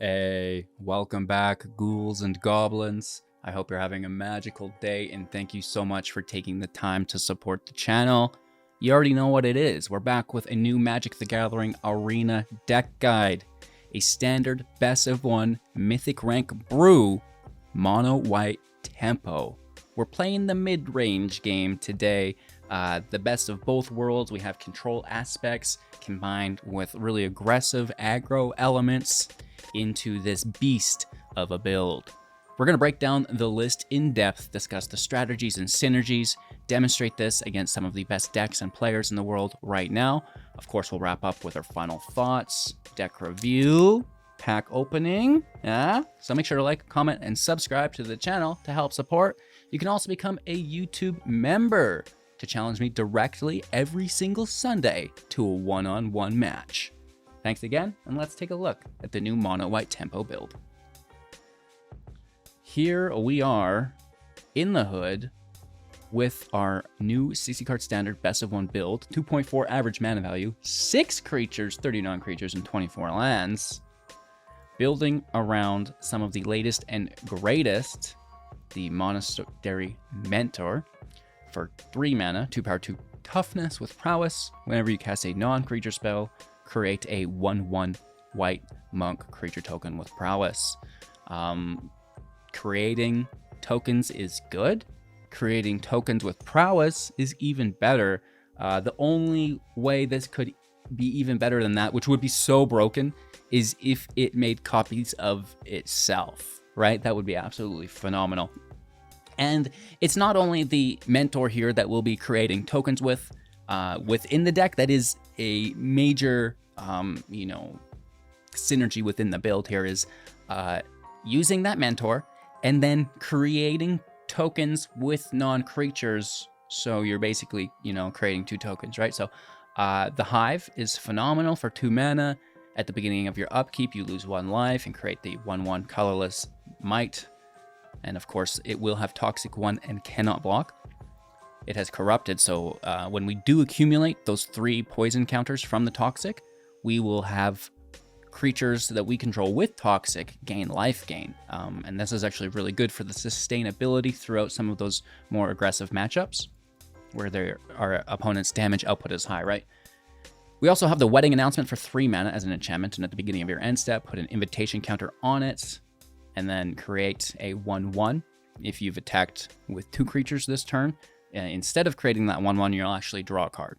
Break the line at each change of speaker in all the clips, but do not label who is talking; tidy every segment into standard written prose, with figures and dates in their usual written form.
Hey, welcome back, ghouls and goblins. I hope you're having a magical day, and thank you so much for taking the time to support the channel. You already know what it is. We're back with a new Magic the Gathering Arena Deck Guide. A standard best of one Mythic rank brew, mono white tempo. We're playing the mid-range game today. The best of both worlds. We have control aspects combined with really aggressive aggro elements into this beast of a build. We're going to break down the list in depth, discuss the strategies and synergies, demonstrate this against some of the best decks and players in the world right now. Of course, we'll wrap up with our final thoughts, deck review, pack opening. So make sure to like, comment, and subscribe to the channel to help support. You can also become a YouTube member to challenge me directly every single Sunday to a one-on-one match. Thanks again, and let's take a look at the new mono white tempo build. Here we are in the hood with our new 60 card standard best of one build, 2.4 average mana value, 6 creatures, 39 creatures, and 24 lands. Building around some of the latest and greatest, the Monastery Mentor for 3 mana, 2 power, 2 toughness with prowess. Whenever you cast a non-creature spell, create a 1/1 white monk creature token with prowess. Creating tokens is good. Creating tokens with prowess is even better. The only way this could be even better than that, which would be so broken, is if it made copies of itself, right? That would be absolutely phenomenal. And it's not only the mentor here that we'll be creating tokens with within the deck. That is a major, synergy within the build here is using that mentor and then creating tokens with non-creatures. So you're basically, creating 2 tokens, right? So the Hive is phenomenal for 2 mana. At the beginning of your upkeep, you lose 1 life and create the 1/1 colorless Smite. And of course, it will have Toxic 1 and cannot block. It has Corrupted, so when we do accumulate those 3 poison counters from the Toxic, we will have creatures that we control with Toxic gain life gain. And this is actually really good for the sustainability throughout some of those more aggressive matchups where our opponent's damage output is high, right? We also have the Wedding Announcement for 3 mana as an enchantment, and at the beginning of your end step, put an invitation counter on it, and then create a 1/1. If you've attacked with 2 creatures this turn, instead of creating that 1/1, you'll actually draw a card.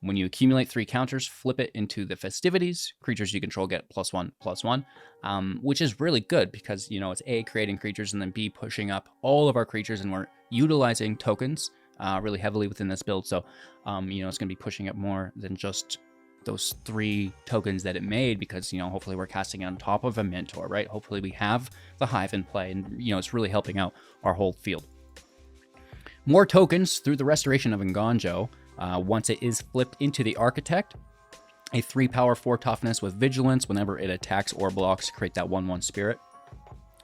When you accumulate 3 counters, flip it into the festivities. Creatures you control get +1/+1, which is really good because, it's A, creating creatures, and then B, pushing up all of our creatures, and we're utilizing tokens really heavily within this build. So, it's going to be pushing up more than just those 3 tokens that it made because, hopefully we're casting it on top of a mentor, right? Hopefully we have the Hive in play and, it's really helping out our whole field. More tokens through the Restoration of Nganjo. Once it is flipped into the Architect, a 3 power, 4 toughness with vigilance. Whenever it attacks or blocks, create that 1/1 spirit.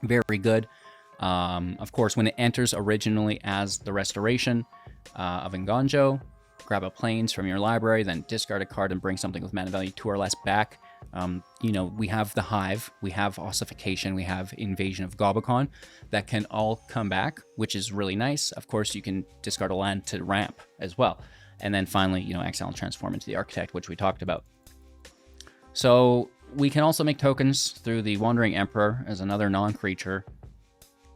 Very good. Of course, when it enters originally as the Restoration of Nganjo, grab a Plains from your library, then discard a card and bring something with mana value 2 or less back. We have the Hive, we have Ossification, we have Invasion of Gobakhan that can all come back, which is really nice. Of course, you can discard a land to ramp as well. And then finally, exile and transform into the Architect, which we talked about. So we can also make tokens through the Wandering Emperor as another non-creature.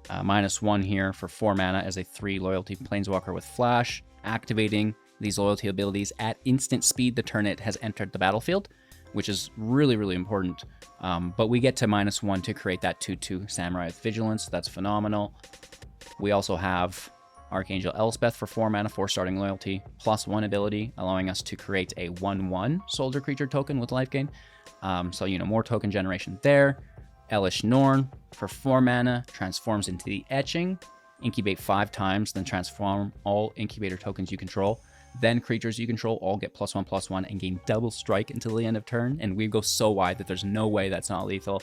-1 here for 4 mana as a 3 loyalty Planeswalker with Flash, activating these loyalty abilities at instant speed the turn it has entered the battlefield, which is really, really important. But we get to -1 to create that 2/2 Samurai with Vigilance. That's phenomenal. We also have Archangel Elspeth for 4 mana, 4 starting loyalty, +1 ability, allowing us to create a 1/1 soldier creature token with life gain. So, more token generation there. Elish Norn for 4 mana, transforms into the Etching, incubate 5 times, then transform all incubator tokens you control. Then creatures you control all get +1/+1 and gain double strike until the end of turn. And we go so wide that there's no way that's not lethal.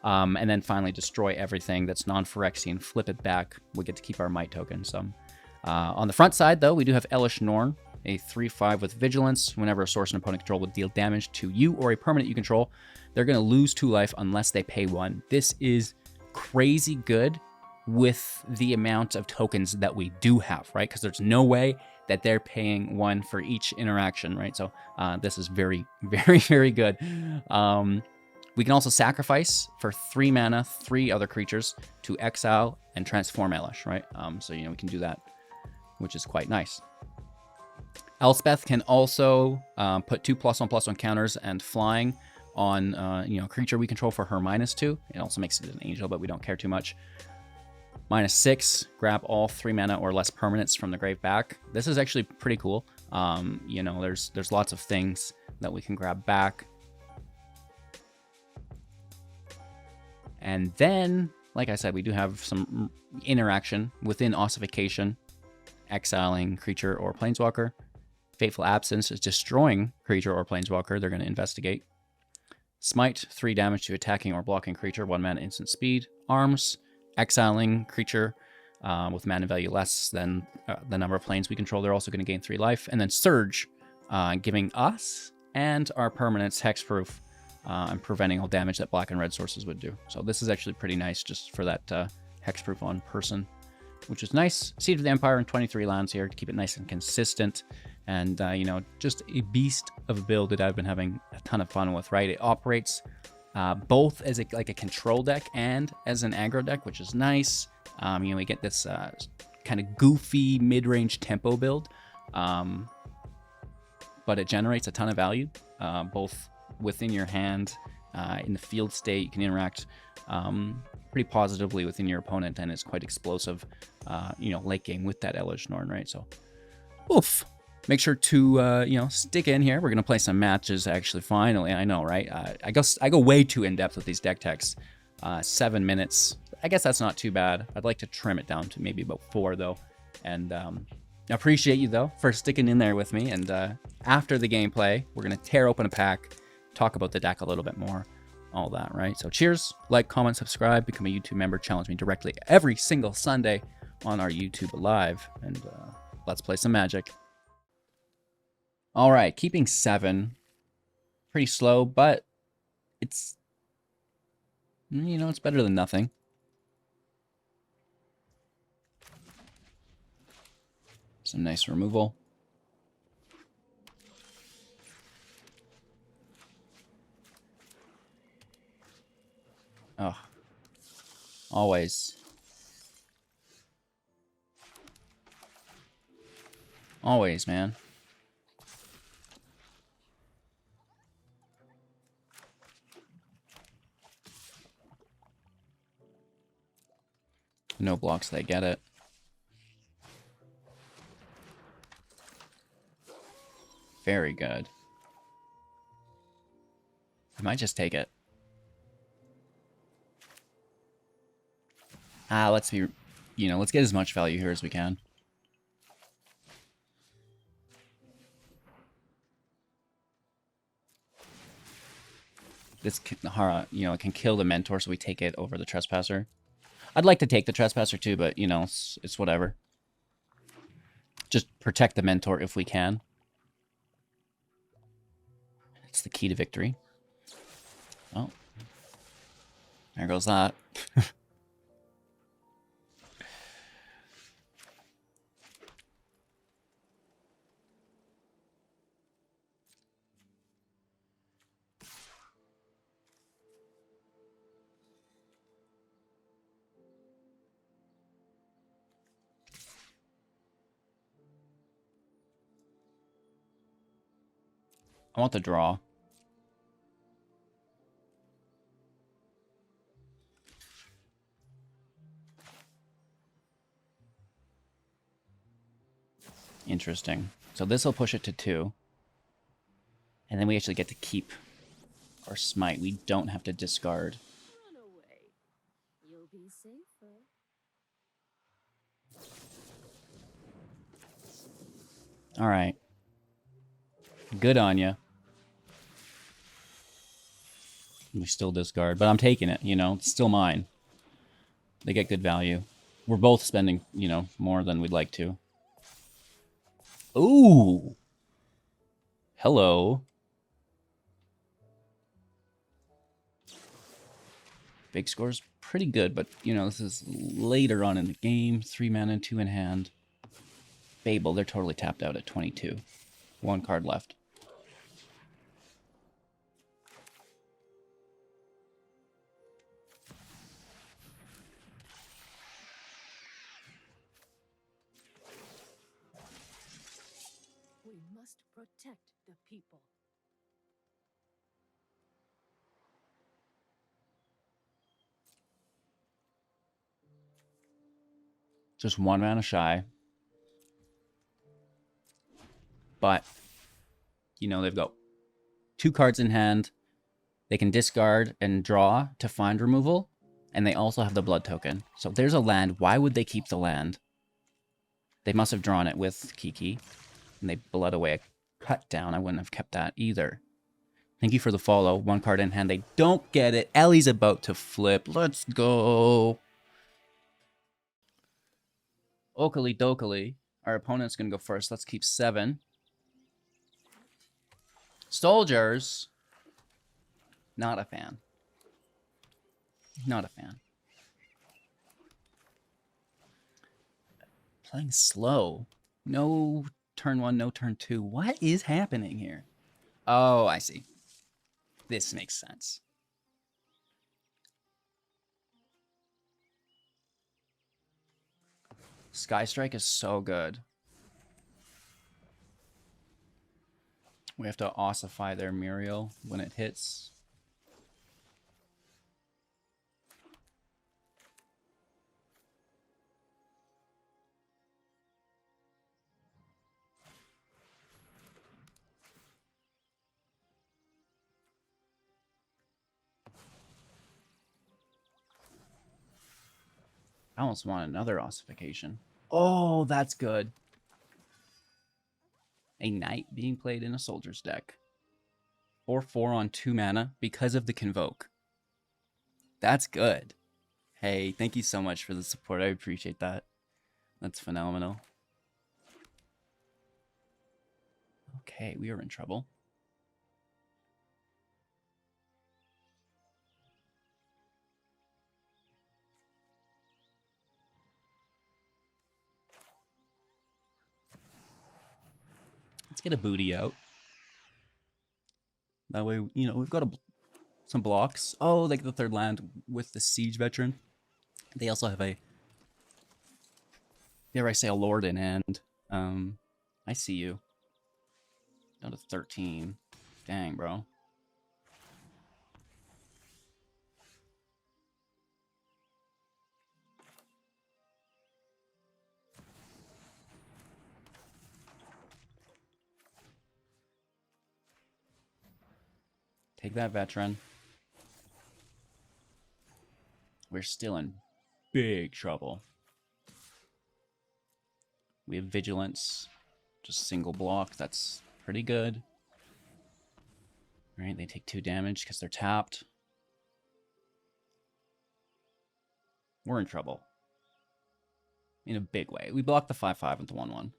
And then finally destroy everything that's non-Phyrexian, flip it back. We get to keep our Might token. So on the front side, though, we do have Elish Norn, a 3/5 with vigilance. Whenever a source an opponent control would deal damage to you or a permanent you control, they're going to lose 2 life unless they pay 1. This is crazy good with the amount of tokens that we do have, right? Because there's no way that they're paying 1 for each interaction, right? So this is very, very, very good. We can also sacrifice for 3 mana 3 other creatures to exile and transform Elish, right? So, we can do that, which is quite nice. Elspeth can also put 2 +1/+1 counters and flying on creature we control for her -2. It also makes it an angel, but we don't care too much. -6, grab all 3 mana or less permanents from the grave back. This is actually pretty cool. There's lots of things that we can grab back. And then, like I said, we do have some interaction within Ossification, exiling creature or planeswalker. Fateful Absence is destroying creature or planeswalker. They're going to investigate. Smite, 3 damage to attacking or blocking creature, 1 mana instant speed. Arms, exiling creature with mana value less than the number of planes we control. They're also going to gain 3 life. And then Surge, giving us and our permanents hexproof and preventing all damage that black and red sources would do. So this is actually pretty nice just for that hexproof on person, which is nice. Seed of the Empire and 23 lands here to keep it nice and consistent. And, just a beast of a build that I've been having a ton of fun with, right? It operates both as a control deck and as an aggro deck, which is nice. We get this kind of goofy mid-range tempo build, but it generates a ton of value, both within your hand, in the field state. You can interact pretty positively within your opponent, and it's quite explosive, late game with that Elish Norn, right? So, oof. Make sure to, stick in here. We're going to play some matches, actually, finally. I know, right? I go way too in-depth with these deck techs. 7 minutes. I guess that's not too bad. I'd like to trim it down to maybe about 4, though. And I appreciate you, though, for sticking in there with me. And after the gameplay, we're going to tear open a pack, talk about the deck a little bit more, all that, right? So cheers, like, comment, subscribe, become a YouTube member, challenge me directly every single Sunday on our YouTube Live. And let's play some Magic. All right, keeping 7, pretty slow, but it's, it's better than nothing. Some nice removal. Oh, always. Always, man. No blocks, they get it. Very good. I might just take it. Let's be, let's get as much value here as we can. This, it can kill the Mentor, so we take it over the Trespasser. I'd like to take the Trespasser too, but, it's whatever. Just protect the Mentor if we can. It's the key to victory. Oh. There goes that. I want the draw. Interesting. So this will push it to 2. And then we actually get to keep our Smite. We don't have to discard.
Run away. You'll be safer.
All right. Good on you. We still discard, but I'm taking it, it's still mine. They get good value. We're both spending, more than we'd like to. Ooh. Hello. Big score's pretty good, but, you know, this is later on in the game. 3 mana, 2 in hand. Fable, they're totally tapped out at 22. 1 card left.
We must protect the people.
Just 1 mana shy. But, you know, they've got 2 cards in hand. They can discard and draw to find removal. And they also have the blood token. So there's a land. Why would they keep the land? They must have drawn it with Kiki. And they blood away a cut down. I wouldn't have kept that either. Thank you for the follow. 1 card in hand. They don't get it. Ellie's about to flip. Let's go. Oakley dokily. Our opponent's going to go first. Let's keep 7. Soldiers. Not a fan. Not a fan. Playing slow. No turn 1, no turn 2. What is happening here? Oh, I see. This makes sense. Sky Strike is so good. We have to ossify their Muriel when it hits. I almost want another ossification. Oh, that's good. A knight being played in a soldier's deck. 4/4 on 2 mana because of the Convoke. That's good. Hey, thank you so much for the support. I appreciate that. That's phenomenal. Okay, we are in trouble. Let's get a booty out. That way, you know, we've got some blocks. Oh, like the 3rd land with the Siege Veteran. They also have a, dare I say, a Lord in hand. I see you. Down to 13. Dang, bro. Take that, veteran. We're still in big trouble. We have vigilance. Just single block. That's pretty good. All right, they take 2 damage because they're tapped. We're in trouble. In a big way. We block the 5/5 with the 1/1.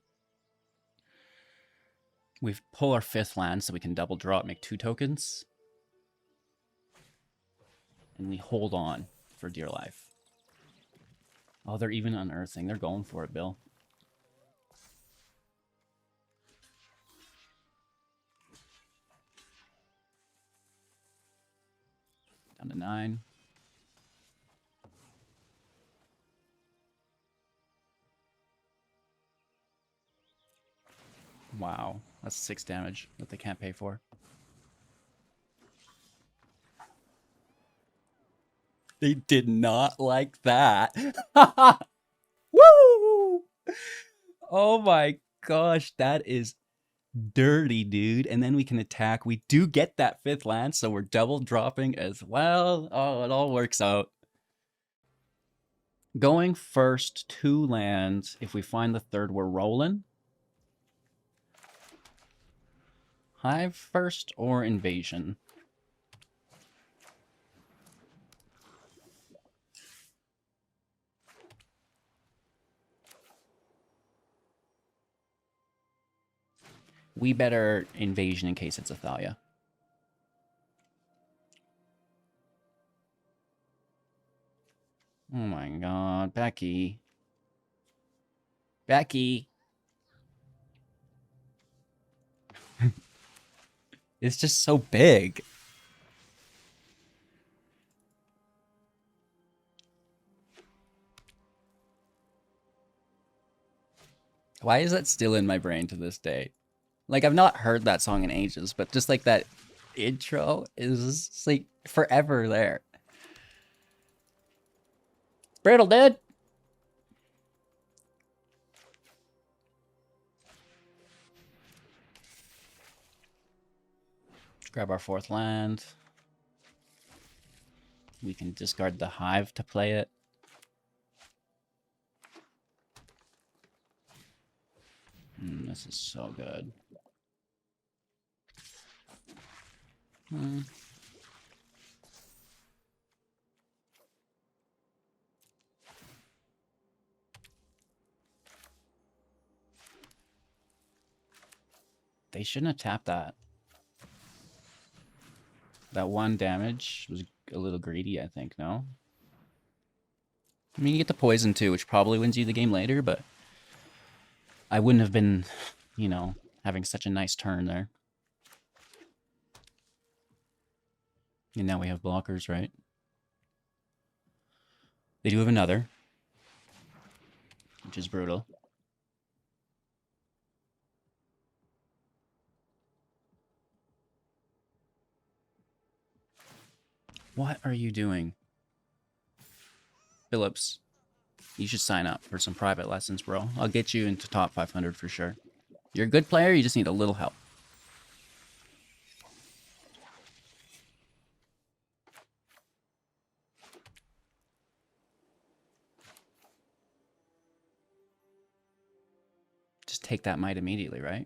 We pull our 5th land so we can double draw it, make 2 tokens. And we hold on for dear life. Oh, they're even unearthing. They're going for it, Bill. Down to 9. Wow, that's 6 damage that they can't pay for. They did not like that. Woo! Oh my gosh, that is dirty, dude. And then we can attack. We do get that 5th land, so we're double dropping as well. Oh, it all works out. Going first 2 lands. If we find the 3rd, we're rolling. Hive first or Invasion? We better Invasion in case it's a Thalia. Oh my god, Becky. Becky. It's just so big. Why is that still in my brain to this day? Like, I've not heard that song in ages, but just like that intro is just, like forever there. Brittle, dude. Let's grab our 4th land. We can discard the Hive to play it. This is so good. They shouldn't have tapped that. That 1 damage was a little greedy, I think, no? I mean, you get the poison too, which probably wins you the game later, but I wouldn't have been, you know, having such a nice turn there. And now we have blockers, right? They do have another, which is brutal. What are you doing? Phillips, you should sign up for some private lessons, bro. I'll get you into top 500 for sure. You're a good player, you just need a little help. Just take that might immediately, right?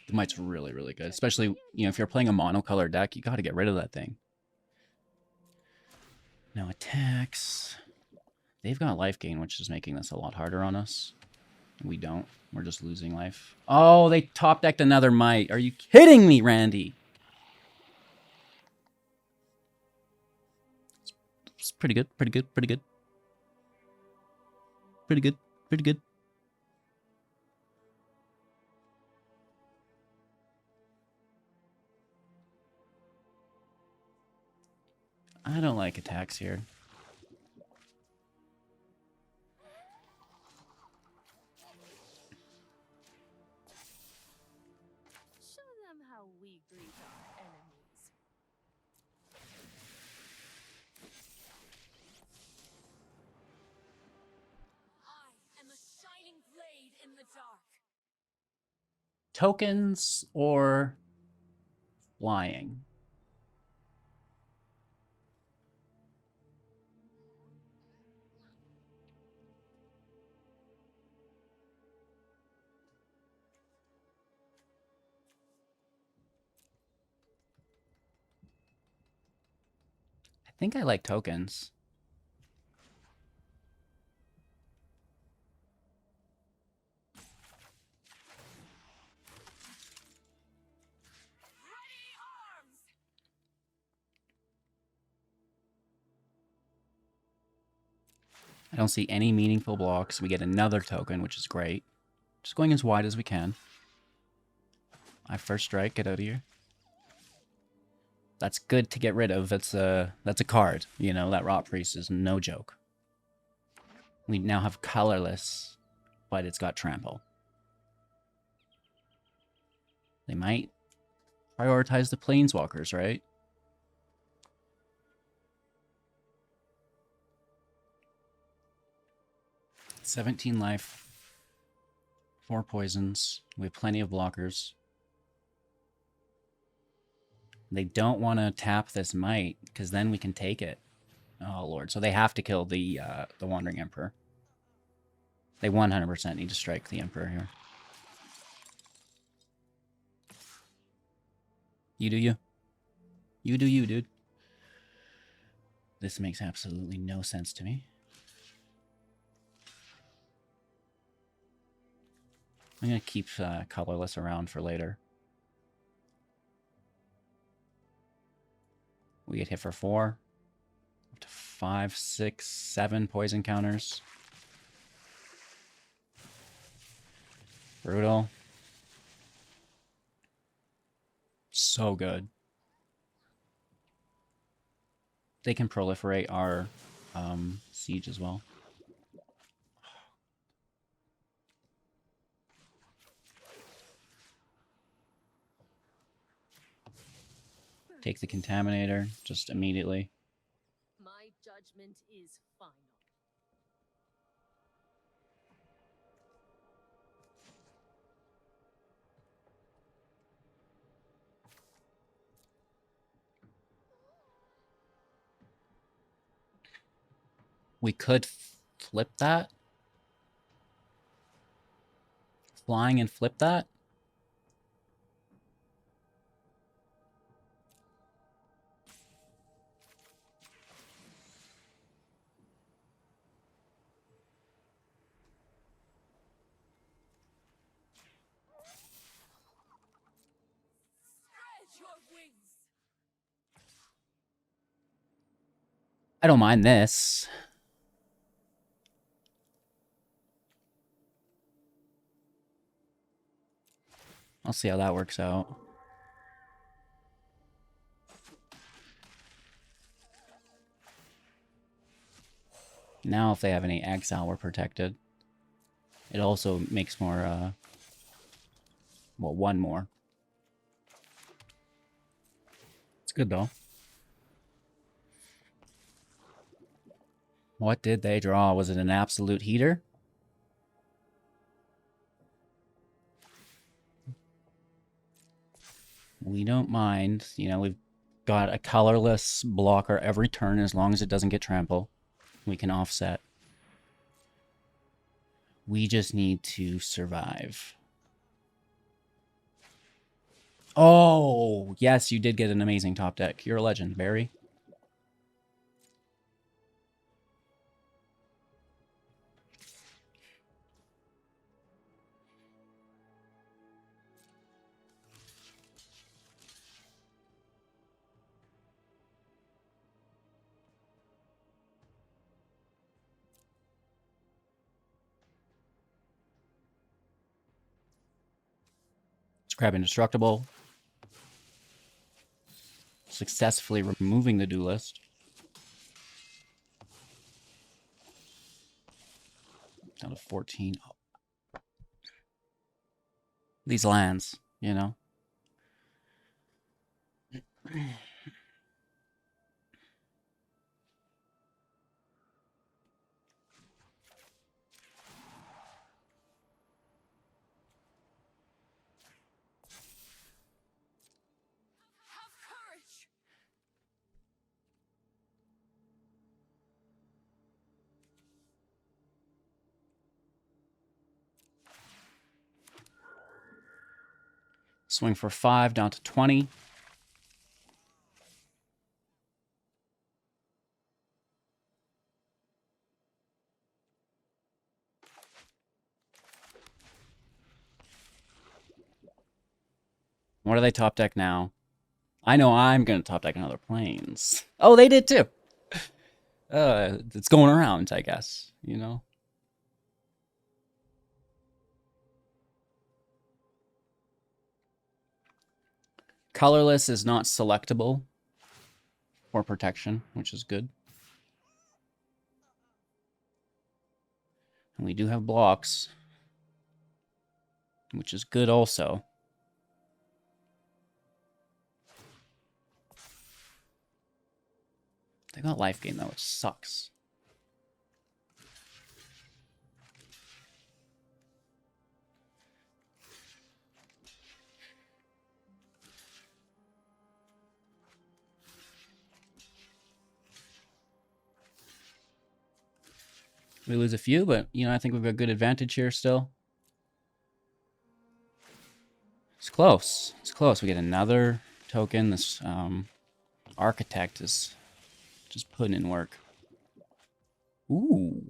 The might's really, really good. Especially, you know, if you're playing a monocolor deck, you gotta get rid of that thing. Now attacks. They've got life gain, which is making this a lot harder on us. We don't. We're just losing life. Oh, they top decked another might. Are you kidding me, Randy? It's pretty good, pretty good, pretty good. Pretty good, pretty good. I don't like attacks here.
Show them how we greet our enemies. I am a shining blade in the dark.
Tokens or flying? I think I like tokens. I don't see any meaningful blocks. We get another token, which is great. Just going as wide as we can. I first strike, get out of here. That's good to get rid of. That's a card. You know, that Rot Priest is no joke. We now have colorless, but it's got trample. They might prioritize the planeswalkers, right? $17 life. 4 poisons. We have plenty of blockers. They don't want to tap this might, because then we can take it. Oh, Lord. So they have to kill the Wandering Emperor. They 100% need to strike the Emperor here. You do you. You do you, dude. This makes absolutely no sense to me. I'm going to keep colorless around for later. We get hit for 4. Up to 5, 6, 7 poison counters. Brutal. So good. They can proliferate our siege as well. Take the Contaminator just immediately.
My judgment is final.
We could flip that. Flying and flip that.
Spread your wings.
I don't mind this. I'll see how that works out. Now if they have any exile, we're protected. It also makes more, well, 1 more. It's good, though. What did they draw? Was it an absolute heater? We don't mind. You know, we've got a colorless blocker every turn as long as it doesn't get trample. We can offset. We just need to survive. Oh, yes, you did get an amazing top deck. You're a legend, Barry. Let's grab Indestructible. Successfully removing the Duelist. Down to 14. Oh. These lands, you know.
Have courage.
Swing for 5 down to 20. What are they top deck now? I know I'm going to top deck another Plains. Oh, they did too. It's going around, I guess, you know? Colorless is not selectable for protection, which is good. And we do have blocks, which is good also. They got life gain though, which sucks. We lose a few, but, you know, I think we've got good advantage here still. It's close. It's close. We get another token. This architect is just putting in work. Ooh.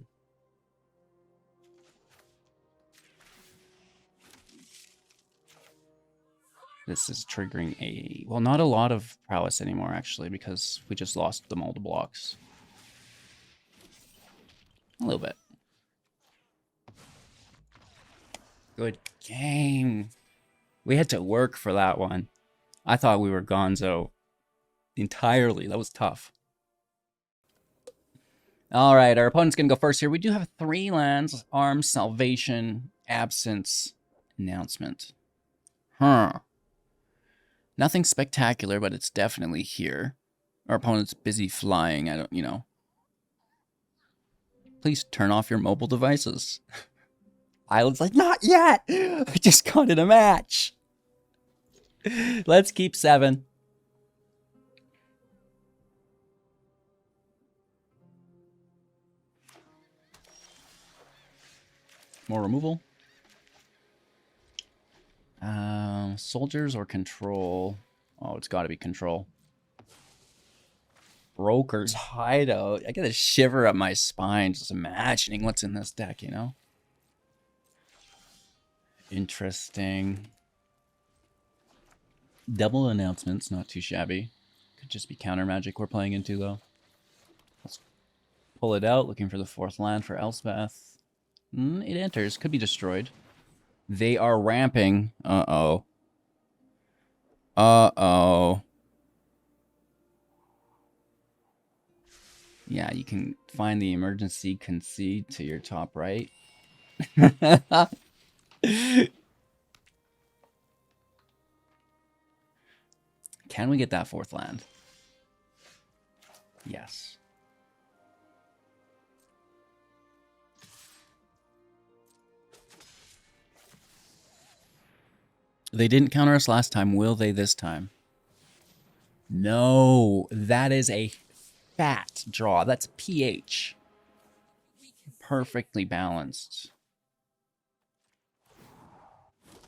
This is triggering a... Well, not a lot of prowess anymore, actually, because we just lost the mold blocks. A little bit. Good game. We had to work for that one. I thought we were gonzo entirely. That was tough. All right, our opponent's going to go first here. We do have 3 lands. Arms, Salvation, Absence, Announcement. Huh. Nothing spectacular, but it's definitely here. Our opponent's busy flying. I don't, you know. Please turn off your mobile devices. Island's like, not yet! I just got in a match. Let's keep 7. More removal. Soldiers or control? Oh, it's got to be control. Broker's Hideout. I get a shiver up my spine just imagining what's in this deck, you know? Interesting. Double Announcements, not too shabby. Could just be counter magic we're playing into, though. Let's pull it out, looking for the 4th land for Elspeth. It enters, could be destroyed. They are ramping. Uh-oh. Uh-oh. Yeah, you can find the emergency concede to your top right. Can we get that 4th land? Yes. They didn't counter us last time. Will they this time? No, that is a fat draw. That's pH. Perfectly balanced.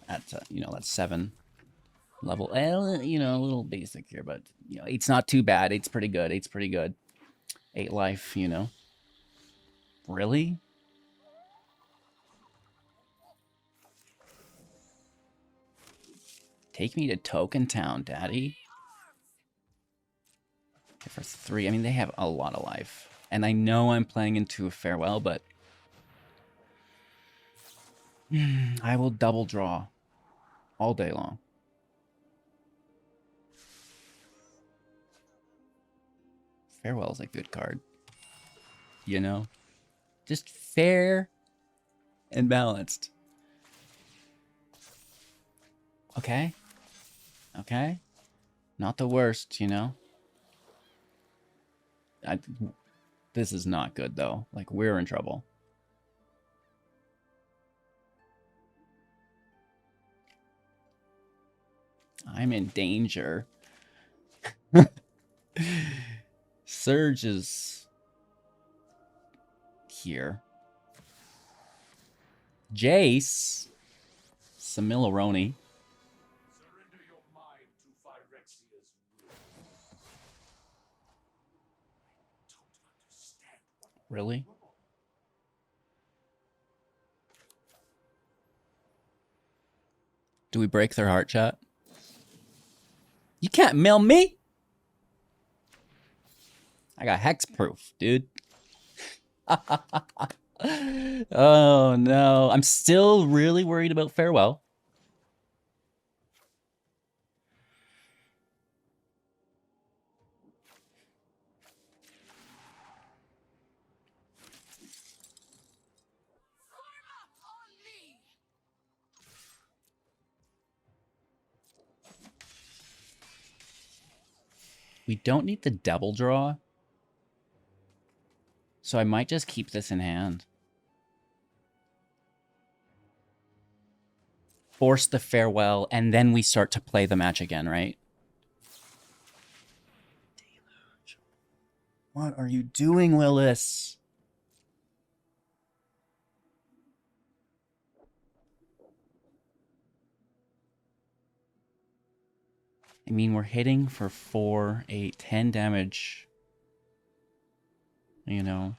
At, you know, that's 7 level. You know, a little basic here, but, you know, 8's not too bad. 8's pretty good. 8's pretty good. 8 life, you know. Really? Take me to Token Town, Daddy. Okay, for 3. I mean, they have a lot of life. And I know I'm playing into a Farewell, but... I will double draw all day long. Farewell's a good card. You know? Just fair and balanced. Okay? Okay? Not the worst, you know? This is not good, though. Like, we're in trouble. I'm in danger. Surge is here. Jace. Samilaroni. Really? Do we break their heart, chat? You can't mail me! I got hexproof, dude. Oh, no. I'm still really worried about Farewell. We don't need the double draw. So I might just keep this in hand. Force the Farewell, and then we start to play the match again, right? What are you doing, Willis? I mean, we're hitting for 4, 8, 10 damage. You know.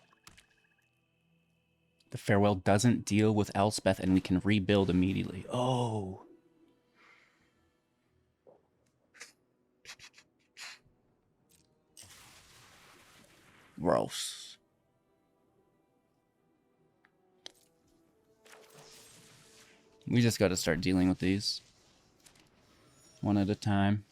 The Farewell doesn't deal with Elspeth and we can rebuild immediately. Oh. Gross. We just got to start dealing with these. One at a time.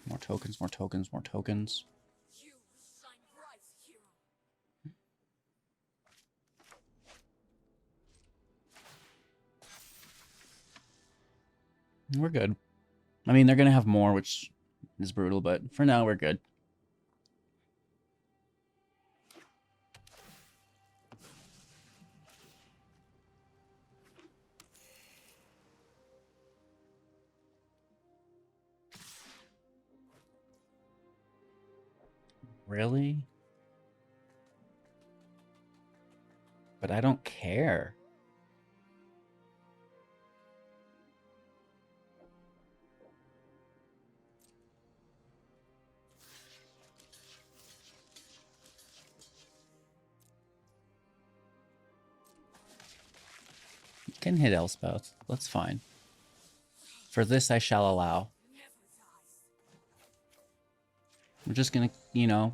More tokens, more tokens, more tokens.
You shine bright, hero.
We're good. I mean, they're going to have more, which is brutal, but for now, we're good. Really? But I don't care. You can hit Elspeth. That's fine. For this, I shall allow. We're just gonna, you know,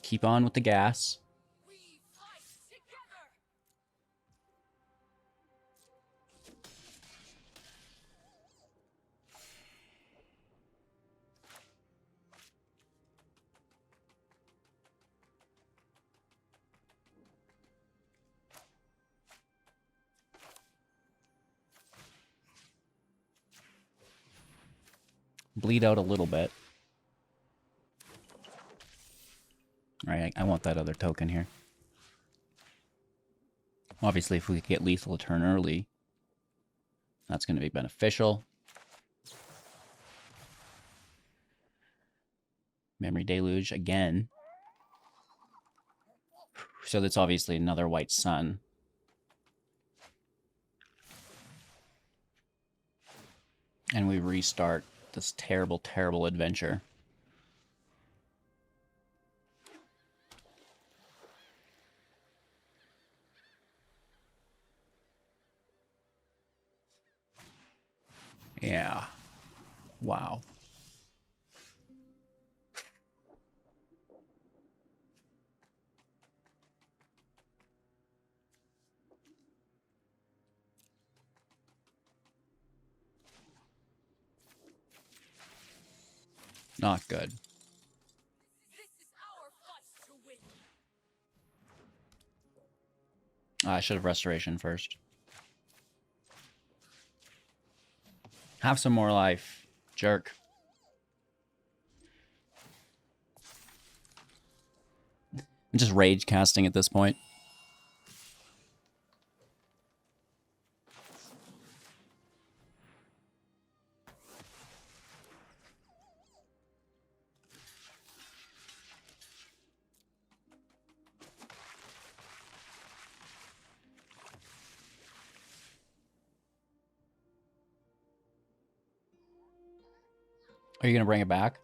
keep on with the gas.
We fight together.
Bleed out a little bit. Alright, I want that other token here. Obviously, if we could get lethal a turn early, that's going to be beneficial. Memory Deluge again. So that's obviously another white sun. And we restart this terrible, terrible adventure. Yeah. Wow. Not good.
This is our fight to win.
I should have Restoration first. Have some more life, jerk. I'm just rage casting at this point. Are you going to bring it back?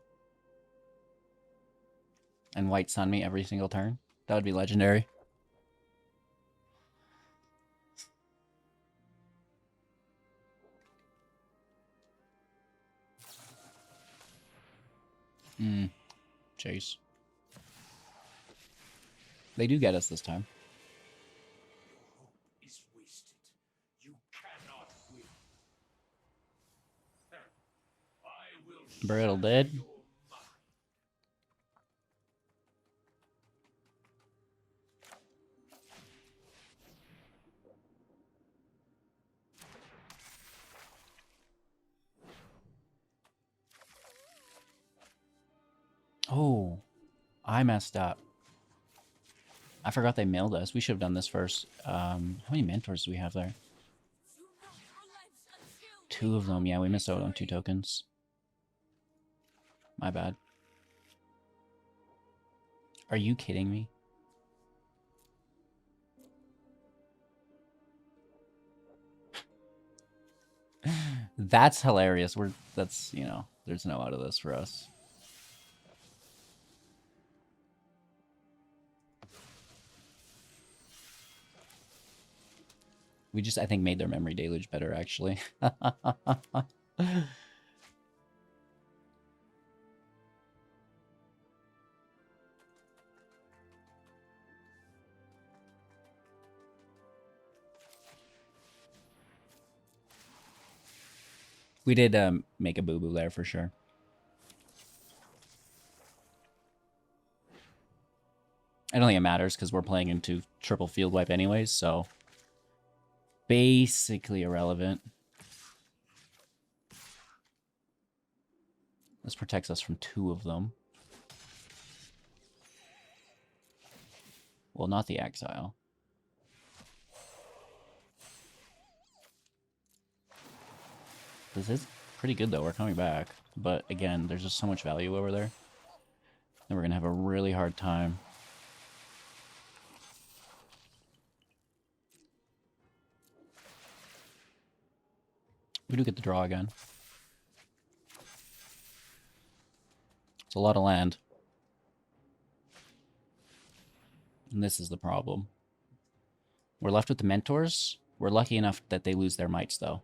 And white sun me every single turn? That would be legendary. Chase. They do get us this time.
Is wasted. You cannot win. I will
Brittle dead.
your mind.
Oh, I messed up. I forgot they mailed us. We should have done this first. How many mentors do we have there?
Do not relent until
2 of them. Yeah, we missed out on 2 tokens. My bad. Are you kidding me? That's hilarious. That's, you know, there's no out of this for us. We just, I think, made their memory deluge better, actually. We did make a boo-boo there for sure. I don't think it matters because we're playing into triple field wipe anyways, so basically irrelevant. This protects us from 2 of them. Well, not the exile. This is pretty good though, we're coming back. But again, there's just so much value over there. And we're gonna have a really hard time. We do get the draw again. It's a lot of land. And this is the problem. We're left with the mentors. We're lucky enough that they lose their mites, though.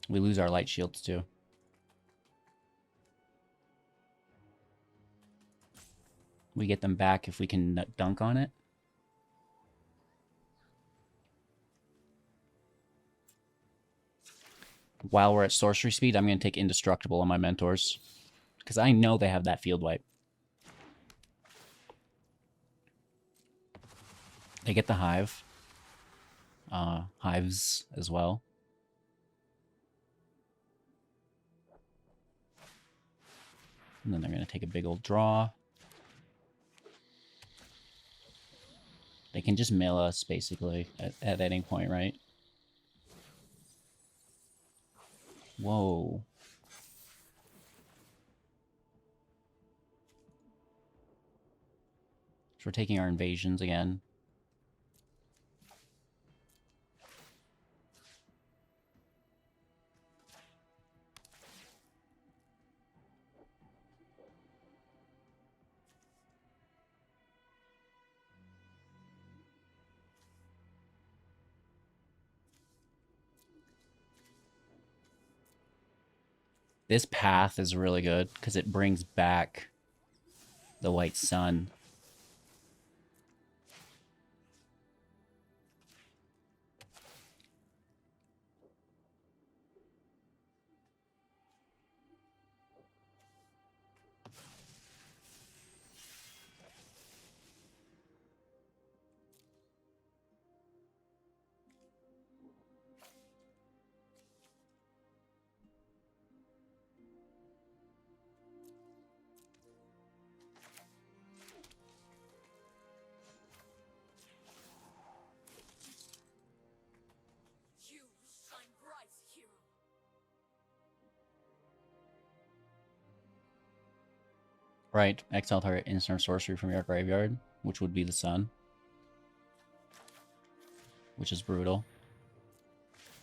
We lose our light shields, too. We get them back if we can dunk on it. While we're at sorcery speed, I'm going to take indestructible on my mentors. Because I know they have that field wipe. They get the hive. Hives as well. And then they're going to take a big old draw. They can just mill us, basically, at any point, right? Whoa. So we're taking our invasions again. This path is really good because it brings back the white sun.
You shine bright, hero.
Right, exile target instant sorcery from your graveyard, which would be the sun. Which is brutal.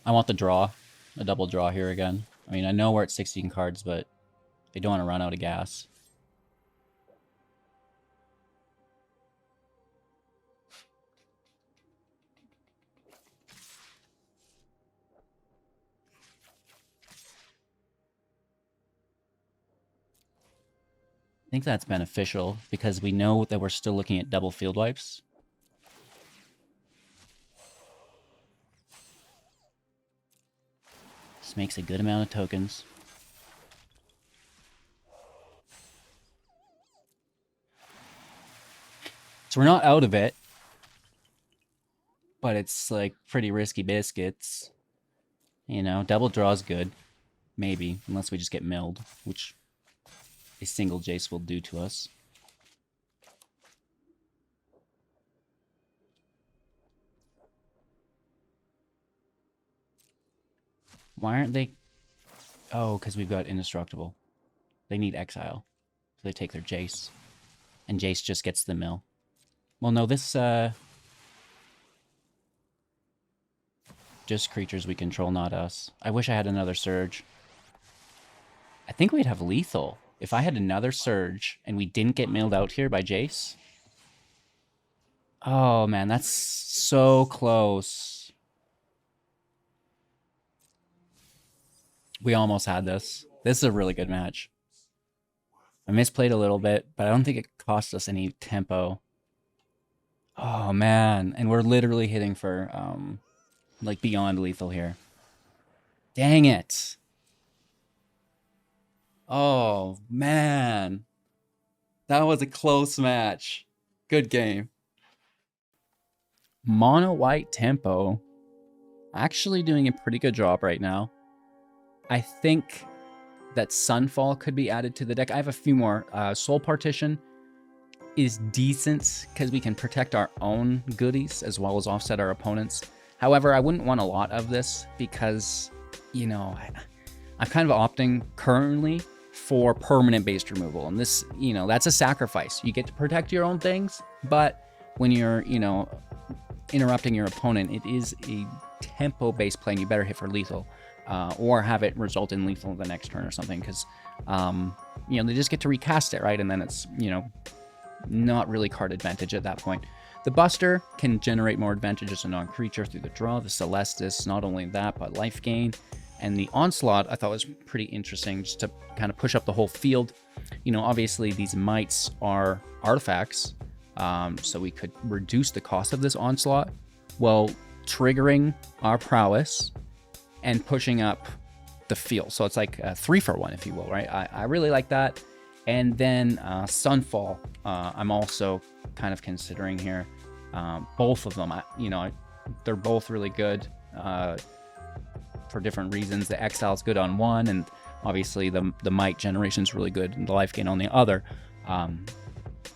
I want the draw. A double draw here again. I mean, I know we're at 16 cards, but they don't want to run out of gas. I think that's beneficial because we know that we're still looking at double field wipes. This makes a good amount of tokens. So we're not out of it, but it's like pretty risky biscuits. You know, double draw's good. Maybe, unless we just get milled, which a single Jace will do to us. Why aren't they? Oh, because we've got indestructible. They need exile. So they take their Jace. And Jace just gets the mill. Well, no, this, just creatures we control, not us. I wish I had another Surge. I think we'd have lethal. If I had another Surge and we didn't get milled out here by Jace. Oh, man, that's so close. We almost had this. This is a really good match. I misplayed a little bit, but I don't think it cost us any tempo. Oh, man. And we're literally hitting for, like, beyond lethal here. Dang it. Oh, man. That was a close match. Good game. Mono white tempo. Actually doing a pretty good job right now. I think that Sunfall could be added to the deck. I have a few more. Soul Partition is decent because we can protect our own goodies as well as offset our opponents. However, I wouldn't want a lot of this because, you know, I'm kind of opting currently for permanent based removal. And this, you know, that's a sacrifice. You get to protect your own things, but when you're, you know, interrupting your opponent, it is a tempo based play and you better hit for lethal. Or have it result in lethal the next turn or something, because, you know, they just get to recast it, right? And then it's, you know, not really card advantage at that point. The Buster can generate more advantage as a non-creature through the draw. The Celestis, not only that, but life gain. And the Onslaught, I thought was pretty interesting, just to kind of push up the whole field. You know, obviously these Mites are artifacts, so we could reduce the cost of this Onslaught while triggering our prowess and pushing up the field. So it's like a 3-for-1, if you will, right? I really like that. And then Sunfall, I'm also kind of considering here. Both of them, you know, they're both really good for different reasons. The Exile's good on one, and obviously the Might generation's really good, and the life gain on the other.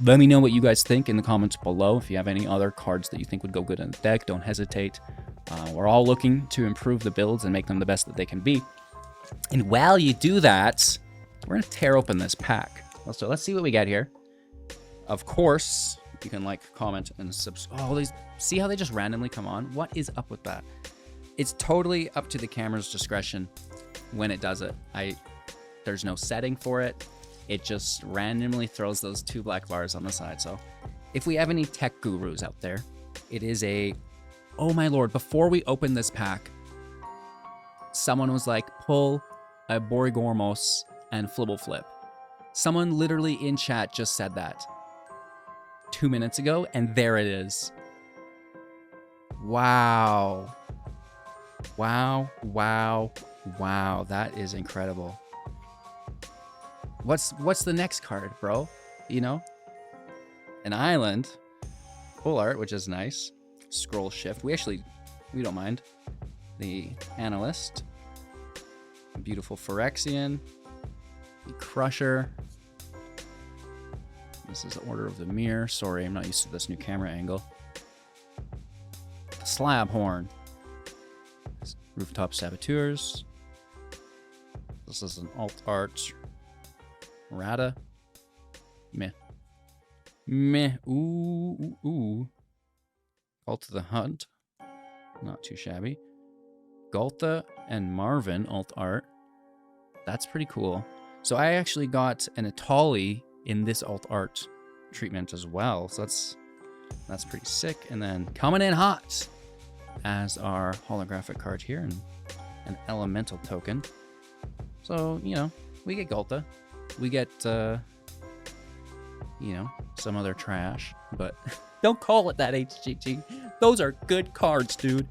Let me know what you guys think in the comments below. If you have any other cards that you think would go good in the deck, don't hesitate. We're all looking to improve the builds and make them the best that they can be. And while you do that, we're going to tear open this pack. So let's see what we get here. Of course, you can like, comment, and subscribe. Oh, these, see how they just randomly come on? What is up with that? It's totally up to the camera's discretion when it does it. There's no setting for it. It just randomly throws those 2 black bars on the side. So if we have any tech gurus out there, it is a... Oh my lord, before we open this pack, someone was like, pull a Borigormos and Flibble Flip. Someone literally in chat just said that 2 minutes ago, and there it is. Wow. Wow, wow, wow. That is incredible. What's the next card, bro? You know? An island. Full art, which is nice. Scroll shift. We don't mind. The Analyst. Beautiful Phyrexian. The Crusher. This is Order of the Mirror. Sorry, I'm not used to this new camera angle. The Slab Horn. Rooftop Saboteurs. This is an alt art. Rata. Meh. Meh. Ooh, ooh, ooh. Call to the Hunt. Not too shabby. Galta and Marvin alt art. That's pretty cool. So I actually got an Atali in this alt art treatment as well. So that's pretty sick. And then coming in hot as our holographic card here, and an elemental token. So, you know, we get Galta. We get, you know, some other trash, but don't call it that, HGG. Those are good cards, dude.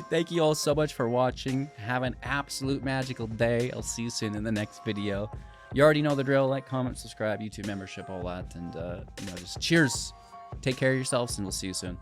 Thank you all so much for watching. Have an absolute magical day. I'll see you soon in the next video. You already know the drill. Like, comment, subscribe, YouTube membership, all that. And, you know, just cheers. Take care of yourselves, and we'll see you soon.